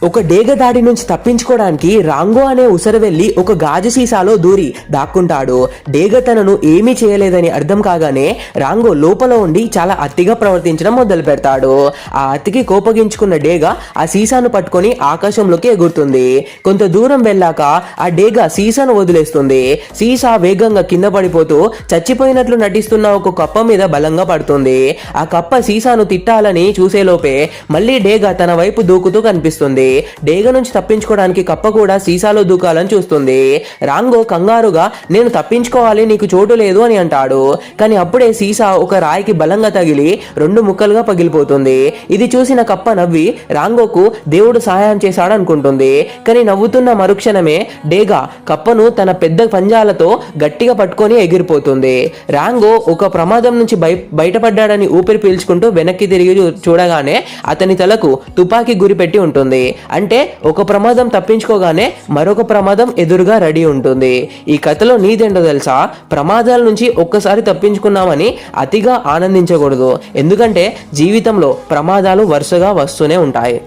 ఒక డేగ దాడి నుంచి తప్పించుకోవడానికి రాంగో అనే ఉసర వెళ్లి ఒక గాజు సీసాలో దూరి దాక్కుంటాడు. డేగ తనను ఏమీ చేయలేదని అర్థం కాగానే రాంగో లోపల ఉండి చాలా అతిగా ప్రవర్తించడం మొదలు పెడతాడు. ఆ అతికి కోపగించుకున్న డేగ ఆ సీసాను పట్టుకొని ఆకాశంలోకి ఎగురుతుంది. కొంత దూరం వెళ్ళాక ఆ డేగ సీసాను వదిలేస్తుంది. సీసా వేగంగా కింద పడిపోతూ చచ్చిపోయినట్లు నటిస్తున్న ఒక కప్ప మీద బలంగా పడుతుంది. ఆ కప్ప సీసాను తిట్టాలని చూసేలోపే మళ్ళీ డేగ తన వైపు దూకుతూ కనిపిస్తుంది. డేగ నుంచి తప్పించుకోవడానికి కప్ప కూడా సీసాలో దూకాలని చూస్తుంది. రాంగో కంగారుగా నేను తప్పించుకోవాలి, నీకు చోటు లేదు అని అంటాడు. కానీ అప్పుడే సీసా ఒక రాయికి బలంగా తగిలి 2 ముక్కలుగా పగిలిపోతుంది. ఇది చూసిన కప్ప నవ్వి రాంగోకు దేవుడు సహాయం చేశాడు అనుకుంటుంది. కానీ నవ్వుతున్న మరుక్షణమే డేగ కప్పను తన పెద్ద పంజాలతో గట్టిగా పట్టుకొని ఎగిరిపోతుంది. రాంగో ఒక ప్రమాదం నుంచి బయటపడ్డాడని ఊపిరి పీల్చుకుంటూ వెనక్కి తిరిగి చూడగానే అతని తలకు తుపాకీ గురి పెట్టి ఉంటుంది. అంటే ఒక ప్రమాదం తప్పించుకోగానే మరొక ప్రమాదం ఎదురుగా రెడీ ఉంటుంది. ఈ కథలో నీదేంటో తెలుసా? ప్రమాదాల నుంచి ఒక్కసారి తప్పించుకున్నామని అతిగా ఆనందించకూడదు. ఎందుకంటే జీవితంలో ప్రమాదాలు వరుసగా వస్తూనే ఉంటాయి.